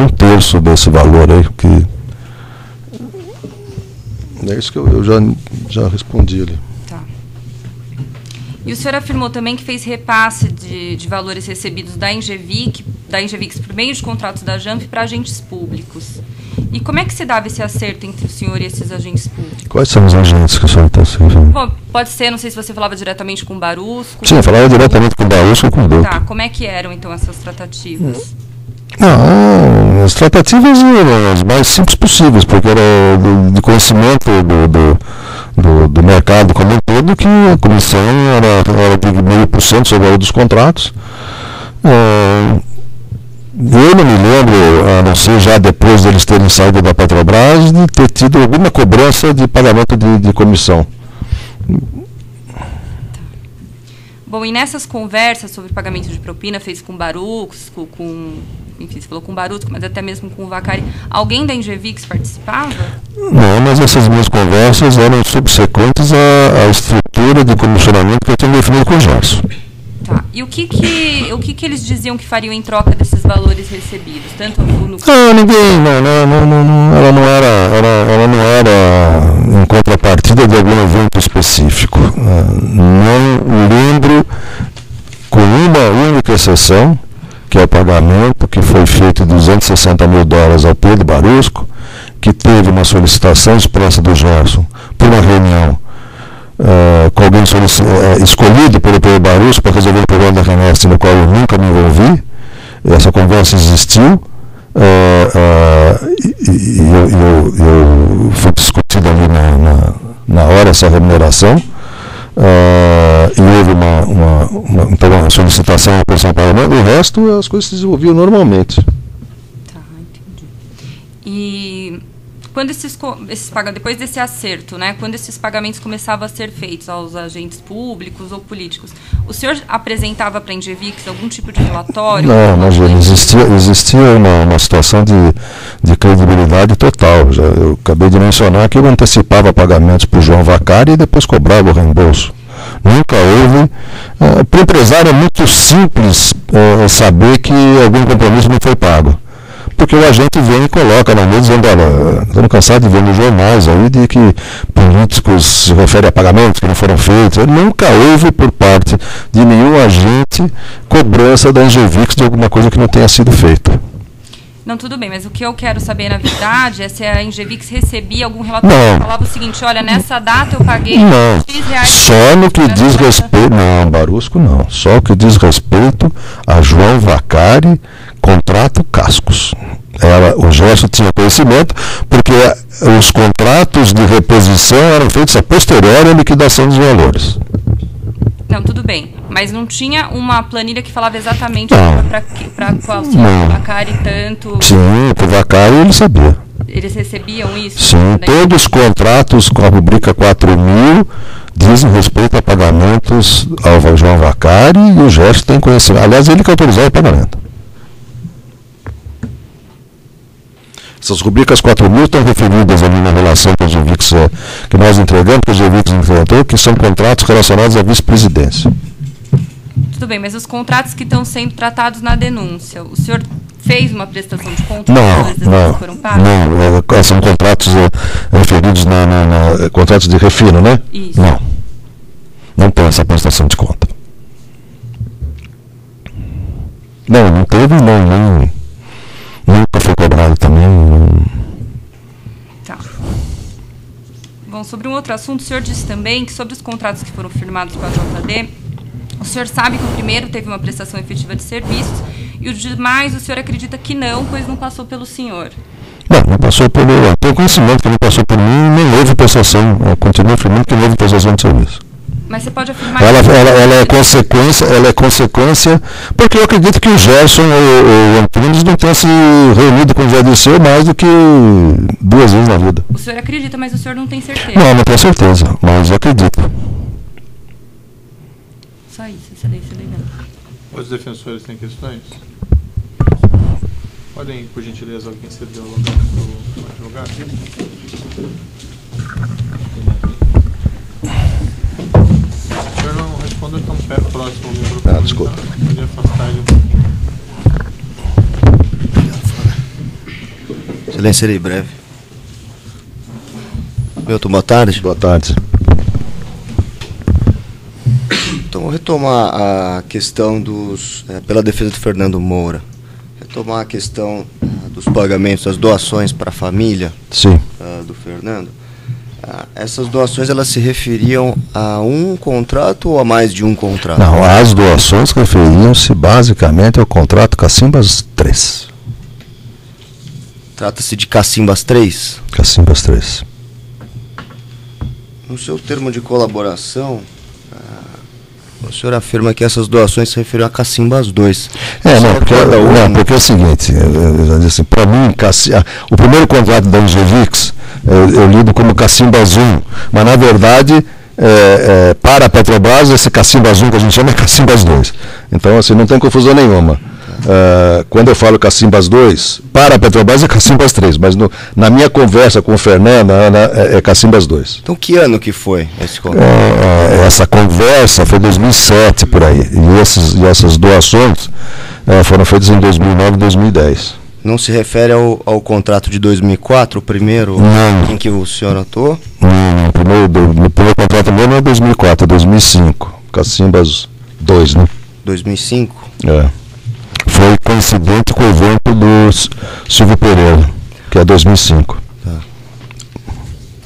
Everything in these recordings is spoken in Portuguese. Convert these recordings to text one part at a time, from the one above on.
um terço desse valor aí, que é isso que eu já respondi ali. Tá. E o senhor afirmou também que fez repasse de valores recebidos da Engevix por meio de contratos da JANF para agentes públicos. E como é que se dava esse acerto entre o senhor e esses agentes públicos? Quais são os agentes que o senhor está sendo? Bom, pode ser, não sei se você falava diretamente com o Barusco. Sim, eu falava diretamente com o Barusco e com o Duque. Tá, como é que eram então essas tratativas? Não, as tratativas eram as mais simples possíveis, porque era de conhecimento do mercado como um todo, que a comissão era de 0,5% sobre o valor dos contratos. Eu não me lembro, a não ser já depois deles terem saído da Petrobras, de ter tido alguma cobrança de pagamento de comissão. Bom, e nessas conversas sobre pagamento de propina, fez com Barusco, enfim, você falou com Barusco, mas até mesmo com o Vacari, alguém da Engevix participava? Não, mas essas minhas conversas eram subsequentes à estrutura de comissionamento que eu tinha definido com o Gerson. Tá. E o que eles diziam que fariam em troca desses valores recebidos? Tanto no... Ninguém, ela não era em contrapartida de algum evento específico. Não lembro, com uma única exceção, que é o pagamento que foi feito de $260 mil ao Pedro Barusco, que teve uma solicitação expressa do Gerson por uma reunião com alguém escolhido pelo Pedro Barusco para resolver o problema da remessa, no qual eu nunca me envolvi. Essa conversa existiu e eu fui discutido ali na hora essa remuneração. E houve uma solicitação à pensão parlamentar, o resto as coisas se desenvolviam normalmente. Tá, entendi. E quando depois desse acerto, né, quando esses pagamentos começavam a ser feitos aos agentes públicos ou políticos, o senhor apresentava para a Engevix algum tipo de relatório? Não, imagina, existia uma situação de credibilidade total. Eu acabei de mencionar que eu antecipava pagamentos para o João Vacari e depois cobrava o reembolso. Nunca houve. Para o empresário é muito simples saber que algum compromisso não foi pago. Porque o agente vem e coloca na mesa dizendo, olha, estamos cansados de ver nos jornais aí de que políticos se referem a pagamentos que não foram feitos. Nunca houve por parte de nenhum agente cobrança da Engevix de alguma coisa que não tenha sido feita. Não, tudo bem, mas o que eu quero saber, na verdade, é se a Engevix recebia algum relatório que falava o seguinte, olha, nessa data eu paguei X reais. Só no que diz respeito, não, Barusco não, só o que diz respeito a João Vacari, contrato Cascos. O Gerson tinha conhecimento, porque os contratos de reposição eram feitos a posteriori à liquidação dos valores. Não, tudo bem. Mas não tinha uma planilha que falava exatamente para qual o Vacari tanto... Sim, para o Vacari ele sabia. Eles recebiam isso? Sim, todos os contratos com a rubrica 4.000 dizem respeito a pagamentos ao João Vacari e o Gerson tem conhecimento. Aliás, ele que autorizou o pagamento. Essas rubricas 4.000 estão referidas ali na relação com os Engevix que nós entregamos, que os Engevix entregou, que são contratos relacionados à vice-presidência. Tudo bem, mas os contratos que estão sendo tratados na denúncia, o senhor fez uma prestação de contas? Não, são contratos referidos na contratos de refino, né? Isso. Não tem essa prestação de conta. Não teve, nunca foi cobrado também. Tá. Bom, sobre um outro assunto, o senhor disse também que sobre os contratos que foram firmados com a JD, o senhor sabe que o primeiro teve uma prestação efetiva de serviços e o demais o senhor acredita que não, pois não passou pelo senhor. Não passou por mim. Eu tenho conhecimento que não passou por mim e nem houve prestação. Eu continuo afirmando que não houve prestação de serviço. Mas você pode afirmar ela é consequência, porque eu acredito que o Gerson ou o Antunes não tenham se reunido com o Jair Dirceu mais do que 2 vezes na vida. O senhor acredita, mas o senhor não tem certeza? Não tenho certeza, mas eu acredito. Só isso, isso daí não. Os defensores têm questões? Podem, por gentileza, alguém ser dialogado para o advogado? Se o senhor não responde, eu estou perto, próximo ao microfone. Desculpa. Podia afastar ele um pouquinho. Excelência, serei breve. Milton, boa tarde. Boa tarde. Então, vou retomar a questão pela defesa do Fernando Moura, retomar a questão dos pagamentos, das doações para a família. Sim. Do Fernando. Essas doações, elas se referiam a um contrato ou a mais de um contrato? Não, as doações referiam-se basicamente ao contrato Cacimbas 3. Trata-se de Cacimbas 3? Cacimbas 3. No seu termo de colaboração, o senhor afirma que essas doações se referiam a Cacimbas 2. Porque é o seguinte, assim, para mim, o primeiro contrato da Angevix, eu lido como Cacimbas 1, mas na verdade, para a Petrobras, esse Cacimbas 1 que a gente chama é Cacimbas 2. Então, assim, não tem confusão nenhuma. Quando eu falo Cacimbas 2, para a Petrobras é Cacimbas 3, mas na minha conversa com o Fernando é Cacimbas 2. Então, que ano que foi esse contrato? Essa conversa foi em 2007, por aí, e essas doações foram feitas em 2009 e 2010. Não se refere ao contrato de 2004, o primeiro em que o senhor atuou? Não, o primeiro contrato mesmo é 2004, é 2005, Cacimbas 2, né? 2005? Foi coincidente com o evento do Silvio Pereira, que é 2005. Tá.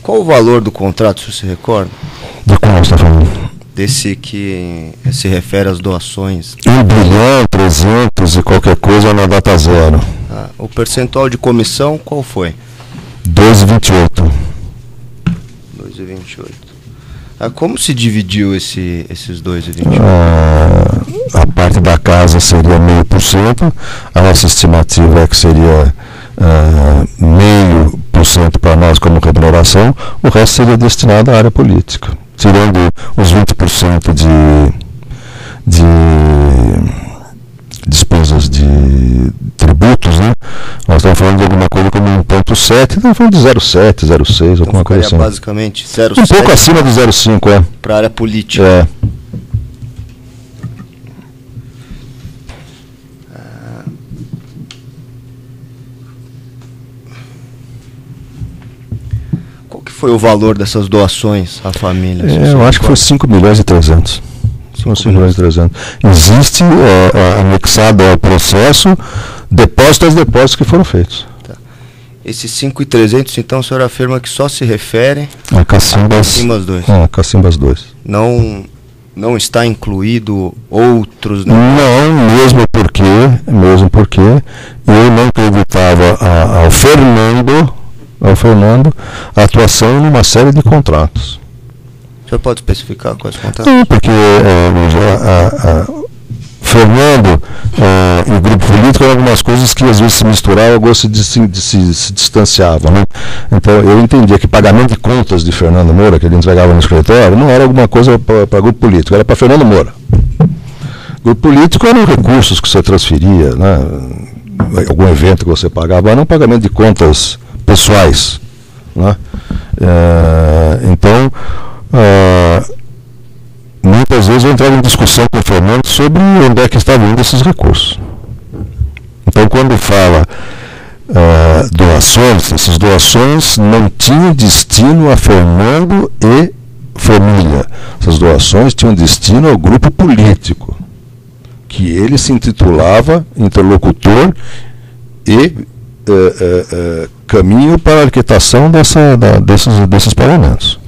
Qual o valor do contrato, se você recorda? De qual você está falando? Desse que se refere às doações. 1 bilhão, 300 e qualquer coisa na data zero. O percentual de comissão, qual foi? 2,28. 2,28. Como se dividiu esses 2,28? A parte da casa seria 0,5%, a nossa estimativa é que seria 0,5% para nós como remuneração, o resto seria destinado à área política, tirando os 20% de despesas de tributos, né? Nós estamos falando de alguma coisa como 1,7, estamos falando de 0,7, 0,6, alguma coisa assim. Basicamente 0,7. Um pouco acima de 0,5, para a área política. Qual que foi o valor dessas doações à família? Eu acho que foi 5 milhões e 300. São 5 milhões e 300. Existe anexado ao processo depósitos que foram feitos. Tá. Esses 5.300, então, o senhor afirma que só se refere a Cacimbas 2. Cacimbas 2. Não está incluído outros? Não, mesmo porque eu não acreditava ao Fernando a atuação numa série de contratos. O senhor pode especificar quais contratos? Não, porque Fernando e o grupo político eram algumas coisas que às vezes se misturavam, algumas se distanciavam, né? Então eu entendia que pagamento de contas de Fernando Moura, que ele entregava no escritório, não era alguma coisa para grupo político, era para Fernando Moura. Grupo político eram recursos que você transferia, né? Algum evento que você pagava, era um pagamento de contas pessoais, né? Então, muitas vezes eu entrava em discussão com o Fernando sobre onde é que estavam indo esses recursos. Então, quando fala doações, essas doações não tinham destino a Fernando e família. Essas doações tinham destino ao grupo político, que ele se intitulava interlocutor e caminho para a arquitação desses pagamentos.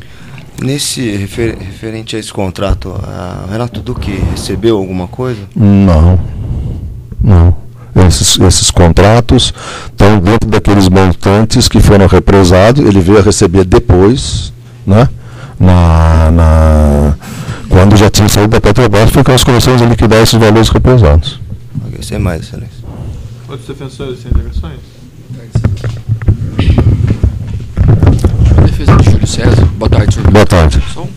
Nesse referente a esse contrato, Renato Duque recebeu alguma coisa? Não. Esses contratos estão dentro daqueles montantes que foram represados. Ele veio a receber depois, né? Quando já tinha saído da Petrobras, foi que nós começamos a liquidar esses valores represados. Ok, sem mais, excelência. Outros defensores sem indagações? Defesa de Júlio César. Boa tarde, senhor. Boa tarde. Só um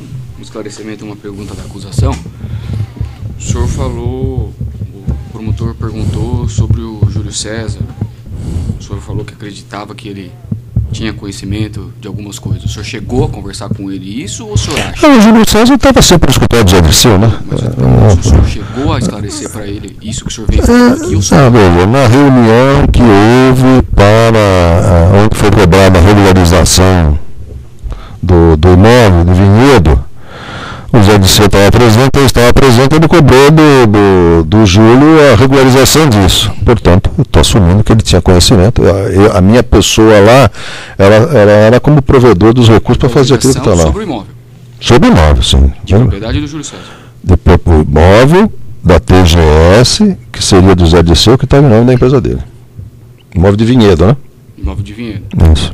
esclarecimento, uma pergunta da acusação. O senhor falou, o promotor perguntou sobre o Júlio César. O senhor falou que acreditava que ele tinha conhecimento de algumas coisas. O senhor chegou a conversar com ele isso ou o senhor acha? O Júlio César estava sempre no escritório de Zé Dirceu, né? Mas o senhor chegou a esclarecer para ele isso que o senhor veio falando aqui? Na reunião que houve lá da regularização do imóvel, do vinhedo, o Zé Disseu estava presente, ele cobrou do Júlio a regularização disso. Portanto, eu estou assumindo que ele tinha conhecimento. A minha pessoa lá, ela era como provedor dos recursos para fazer aquilo que está lá. Sobre o imóvel. Sobre o imóvel, sim. De propriedade do Júlio César. Depois o imóvel da TGS, que seria do Zé Disseu, que estava em nome da empresa dele. Imóvel de vinhedo, né? Imóvel de vinhedo. Isso.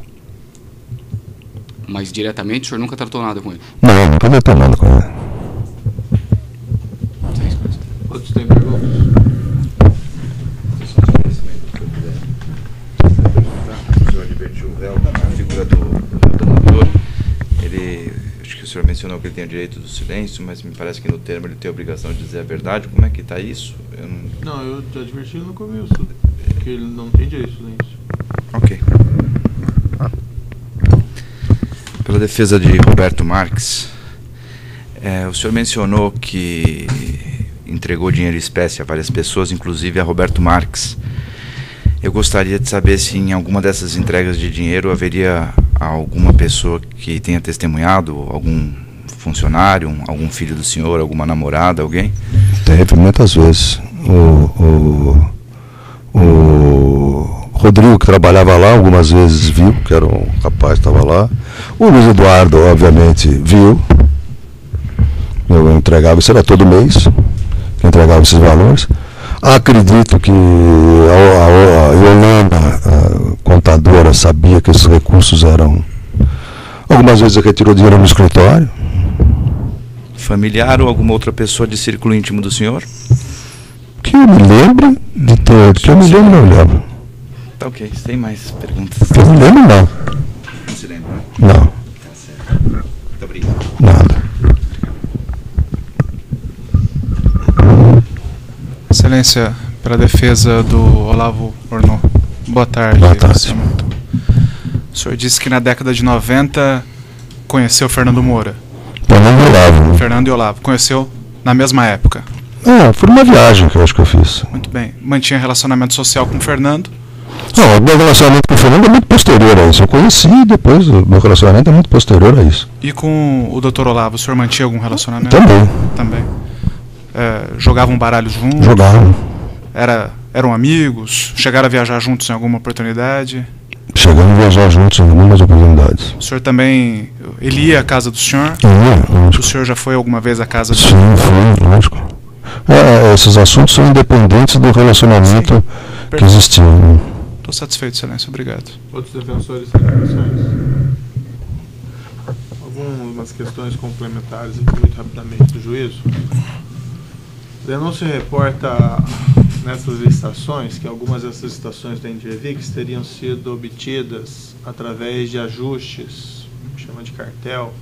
Mas diretamente o senhor nunca tratou nada com ele? Não, nunca tratei nada com ele. Outros têm perguntas? O senhor advertiu o réu, a figura do domador, ele, acho que o senhor mencionou que ele tem o direito do silêncio, mas me parece que no termo ele tem a obrigação de dizer a verdade. Como é que está isso? Não, eu te adverti no começo, que ele não tem direito de silêncio. Ok. Pela defesa de Roberto Marques, o senhor mencionou que entregou dinheiro em espécie a várias pessoas, inclusive a Roberto Marques. Eu gostaria de saber se em alguma dessas entregas de dinheiro haveria alguma pessoa que tenha testemunhado, algum funcionário, algum filho do senhor, alguma namorada, alguém? Teve muitas vezes. O Rodrigo, que trabalhava lá, algumas vezes viu, que era um rapaz que estava lá. O Luiz Eduardo, obviamente, viu. Eu entregava, isso era todo mês, que entregava esses valores. Acredito que a Yolanda, a contadora, sabia que esses recursos eram... Algumas vezes retirou dinheiro no escritório. Familiar ou alguma outra pessoa de círculo íntimo do senhor? Que eu me lembro de ter... Que eu me lembro, não lembro. Tá ok, sem mais perguntas. Que eu me lembro, não. Não se lembra? Não. Tá certo. Muito obrigado. Nada. Excelência, pela defesa do Olavo Ornô. Boa tarde. Boa tarde. O senhor disse que na década de 90 conheceu Fernando Moura. Fernando e Olavo. Fernando e Olavo. Conheceu na mesma época. Foi uma viagem que eu acho que eu fiz. Muito bem. Mantinha relacionamento social com o Fernando. Não, o meu relacionamento com o Fernando é muito posterior a isso. Eu conheci e depois o meu relacionamento é muito posterior a isso. E com o Dr. Olavo, o senhor mantinha algum relacionamento? Também. Jogavam baralhos juntos? Jogavam. Eram amigos? Chegaram a viajar juntos em alguma oportunidade? Chegamos a viajar juntos em algumas oportunidades. O senhor também... Ele ia à casa do senhor? Lógico. O senhor já foi alguma vez à casa do Sim, senhor? fui, lógico. Esses assuntos são independentes do relacionamento que existia. Estou satisfeito, excelência. Obrigado. Outros defensores têm questões? Algumas questões complementares, aqui, muito rapidamente, do juízo. A denúncia reporta nessas licitações que algumas dessas licitações da Engevix teriam sido obtidas através de ajustes, chama de cartel,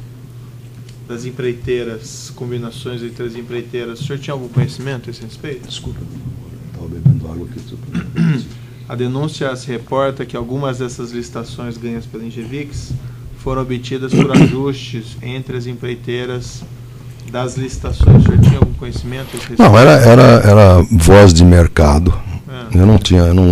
das empreiteiras, combinações entre as empreiteiras. O senhor tinha algum conhecimento a esse respeito? Desculpa, estava bebendo água aqui. A denúncia se reporta que algumas dessas licitações ganhas pela Engevix foram obtidas por ajustes entre as empreiteiras das licitações. O senhor tinha algum conhecimento a esse respeito? Não, era voz de mercado. Eu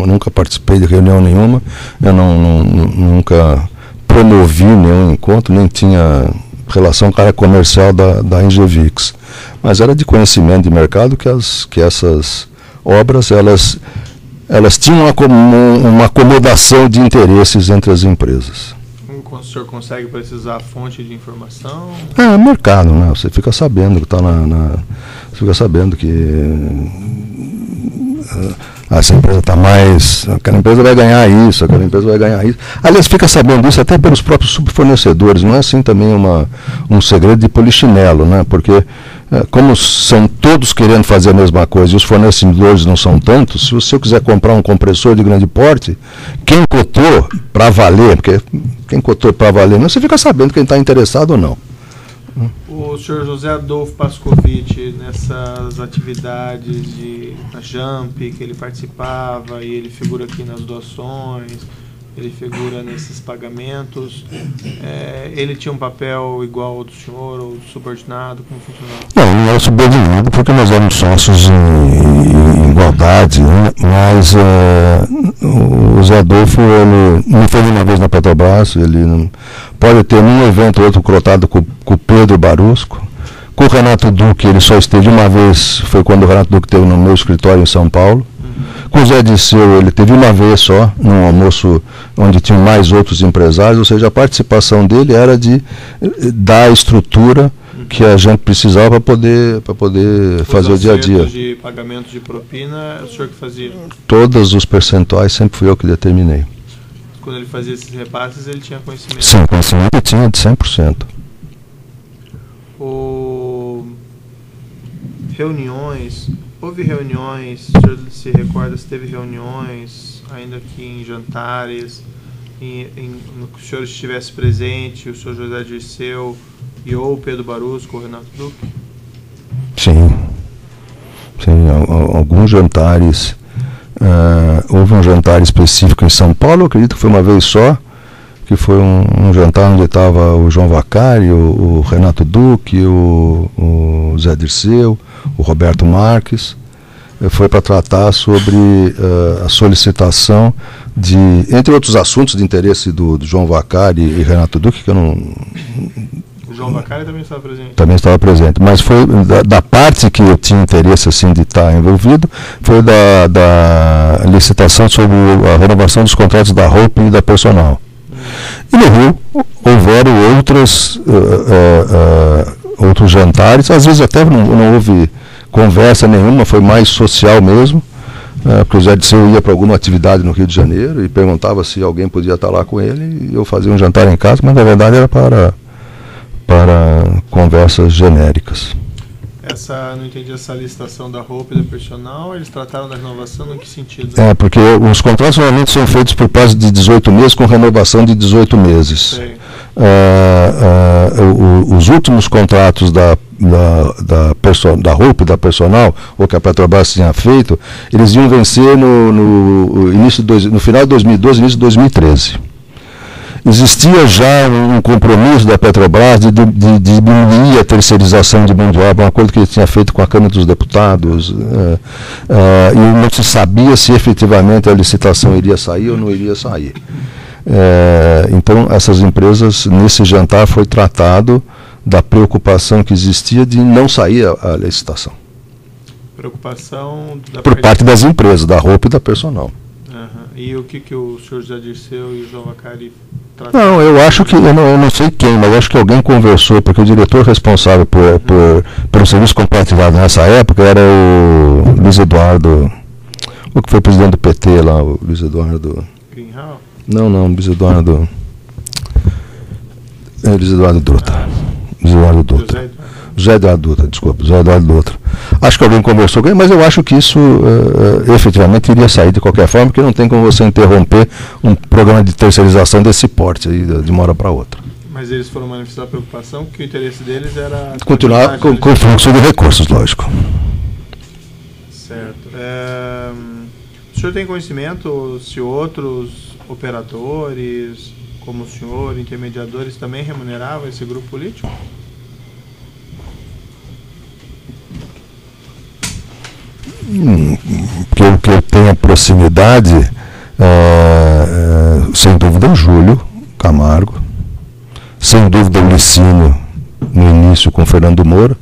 nunca participei de reunião nenhuma, eu nunca promovi nenhum encontro, nem tinha relação com a área comercial da Engevix. Mas era de conhecimento de mercado que essas obras, elas tinham uma acomodação de interesses entre as empresas. O senhor consegue precisar a fonte de informação? Mercado, né? Você fica sabendo que está você fica sabendo que essa empresa está mais... Aquela empresa vai ganhar isso, aquela empresa vai ganhar isso. Aliás, fica sabendo isso até pelos próprios subfornecedores. Não é assim também um segredo de polichinelo, né? Porque como são todos querendo fazer a mesma coisa e os fornecedores não são tantos, se você quiser comprar um compressor de grande porte, quem cotou para valer, porque quem cotou para valer, não, você fica sabendo quem está interessado ou não. O senhor José Adolfo Pascovitch, nessas atividades na JAMP que ele participava, e ele figura aqui nas doações, ele figura nesses pagamentos, ele tinha um papel igual ao do senhor, ou subordinado, como funcionava? Não era subordinado porque nós éramos sócios em igualdade. verdade, né? Mas o Zé Adolfo, ele não foi uma vez na Petrobras, ele não, pode ter um evento ou outro crotado com o Pedro Barusco. Com o Renato Duque, ele só esteve uma vez, foi quando o Renato Duque esteve no meu escritório em São Paulo. Com o Zé Dirceu, ele teve uma vez só, num almoço onde tinham mais outros empresários, ou seja, a participação dele era de dar a estrutura que a gente precisava para poder fazer o dia a dia. De pagamento de propina, é o senhor que fazia? Todos os percentuais sempre fui eu que determinei. Quando ele fazia esses repasses, ele tinha conhecimento? Sim, conhecimento tinha de 100%. Reuniões, houve reuniões, o senhor se recorda se teve reuniões, ainda que em jantares, no que o senhor estivesse presente, o senhor José Dirceu e ou Pedro Barusco ou Renato Duque? Sim, alguns jantares. Houve um jantar específico em São Paulo, eu acredito que foi uma vez só, que foi um jantar onde estava o João Vacari, o Renato Duque, o Zé Dirceu, o Roberto Marques. Foi para tratar sobre a solicitação de, entre outros assuntos de interesse do João Vacari e Renato Duque, que eu não... O João Vacari também estava presente? Também estava presente, mas foi da parte que eu tinha interesse assim, de estar envolvido, foi da licitação sobre a renovação dos contratos da roupa e da personal. E no Rio houveram outros jantares, às vezes até não houve conversa nenhuma, foi mais social mesmo, porque o Zé Dirceu ia para alguma atividade no Rio de Janeiro e perguntava se alguém podia estar lá com ele, e eu fazia um jantar em casa, mas na verdade era para conversas genéricas. Não entendi essa licitação da roupa e da personal, eles trataram da renovação em que sentido? Porque os contratos normalmente são feitos por prazo de 18 meses com renovação de 18 meses. Os últimos contratos da roupa e da personal, ou que a Petrobras tinha feito, eles iam vencer no final de 2012, início de 2013. Existia já um compromisso da Petrobras de diminuir a terceirização de mão de obra, um acordo que ele tinha feito com a Câmara dos Deputados, e não se sabia se efetivamente a licitação iria sair ou não iria sair. Então, essas empresas, nesse jantar, foi tratado da preocupação que existia de não sair a licitação. Preocupação por parte das empresas, da roupa e da personal. E o que o senhor José Dirceu e o João Vacari trataram? Não, eu acho que, eu não sei quem, mas eu acho que alguém conversou, porque o diretor responsável pelo serviço compartilhado nessa época era o Luiz Eduardo, o que foi presidente do PT lá, o Luiz Eduardo... Greenhall? Não, Luiz Eduardo... Luiz Eduardo Dutra. Luiz Eduardo Dutra. José Eduardo Dutra, desculpa, José Eduardo Dutra. Acho que alguém conversou com ele, mas eu acho que isso efetivamente iria sair de qualquer forma, porque não tem como você interromper um programa de terceirização desse porte aí, de uma hora para outra. Mas eles foram manifestar preocupação, que o interesse deles era... Continuar com o fluxo de recursos, lógico. Certo. O senhor tem conhecimento se outros operadores, como o senhor, intermediadores, também remuneravam esse grupo político? Que eu tenha proximidade, sem dúvida o Júlio Camargo, sem dúvida o Licínio no início com o Fernando Moura.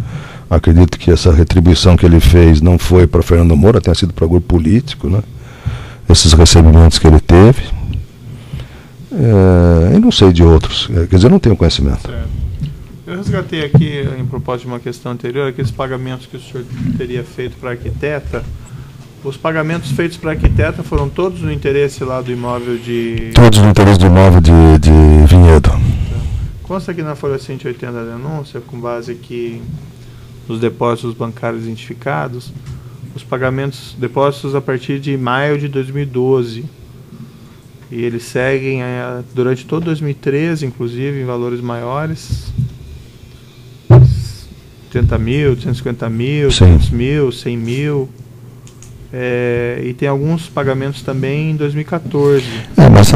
Acredito que essa retribuição que ele fez não foi para Fernando Moura, tenha sido para o grupo político, né? Esses recebimentos que ele teve. Eu não sei de outros, quer dizer, eu não tenho conhecimento. Certo. Eu resgatei aqui, em propósito de uma questão anterior, aqueles pagamentos que o senhor teria feito para a arquiteta. Os pagamentos feitos para a arquiteta foram todos no interesse lá do imóvel de... Todos no interesse do imóvel de Vinhedo. Consta aqui na folha 180 da denúncia, com base aqui nos depósitos bancários identificados, os depósitos a partir de maio de 2012. E eles seguem durante todo 2013, inclusive, em valores maiores. 80 mil, 250 mil, 200 mil, 100 mil. E tem alguns pagamentos também em 2014. Mas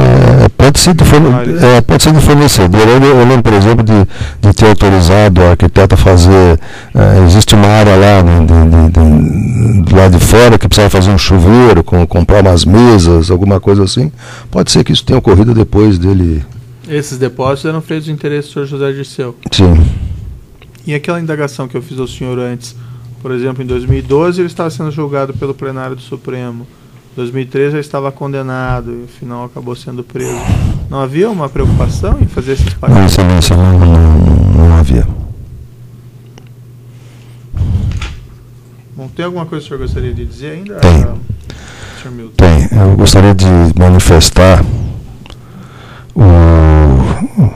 Pode ser de fornecedor. Eu lembro, por exemplo, de ter autorizado o arquiteto a fazer. Existe uma área lá do lado de fora que precisava fazer um chuveiro, comprar umas mesas, alguma coisa assim. Pode ser que isso tenha ocorrido depois dele. Esses depósitos eram feitos de interesse do senhor José Dirceu. Sim. E aquela indagação que eu fiz ao senhor antes, por exemplo, em 2012 ele estava sendo julgado pelo plenário do Supremo. Em 2013 já estava condenado e, afinal, acabou sendo preso. Não havia uma preocupação em fazer esses pagamentos? Não, Excelência, não havia. Bom, tem alguma coisa que o senhor gostaria de dizer ainda? Tem. Sr. Milton? Tem. Eu gostaria de manifestar o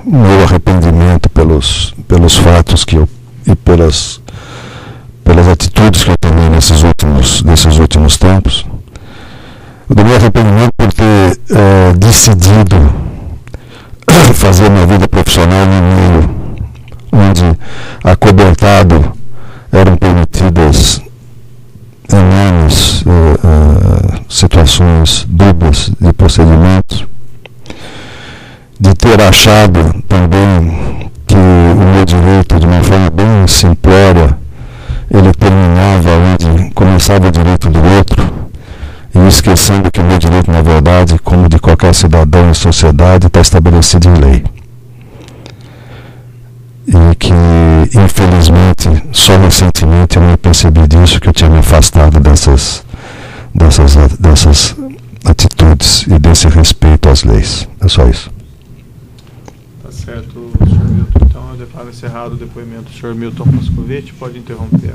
meu arrependimento pelos fatos e pelas atitudes que eu tomei nesses últimos tempos. O meu arrependimento por ter decidido fazer minha vida profissional num meio onde, acobertado, eram permitidas enormes situações dúbias de procedimentos, de ter achado também que o meu direito, de uma forma bem simplória, ele terminava onde começava o direito do outro, e esquecendo que o meu direito, na verdade, como de qualquer cidadão em sociedade, está estabelecido em lei. E que, infelizmente, só recentemente eu me percebi disso, que eu tinha me afastado dessas atitudes e desse respeito às leis. É só isso. Tá certo, Sr. Milton. Então eu declaro encerrado o depoimento do Sr. Milton Pascovitch. Pode interromper.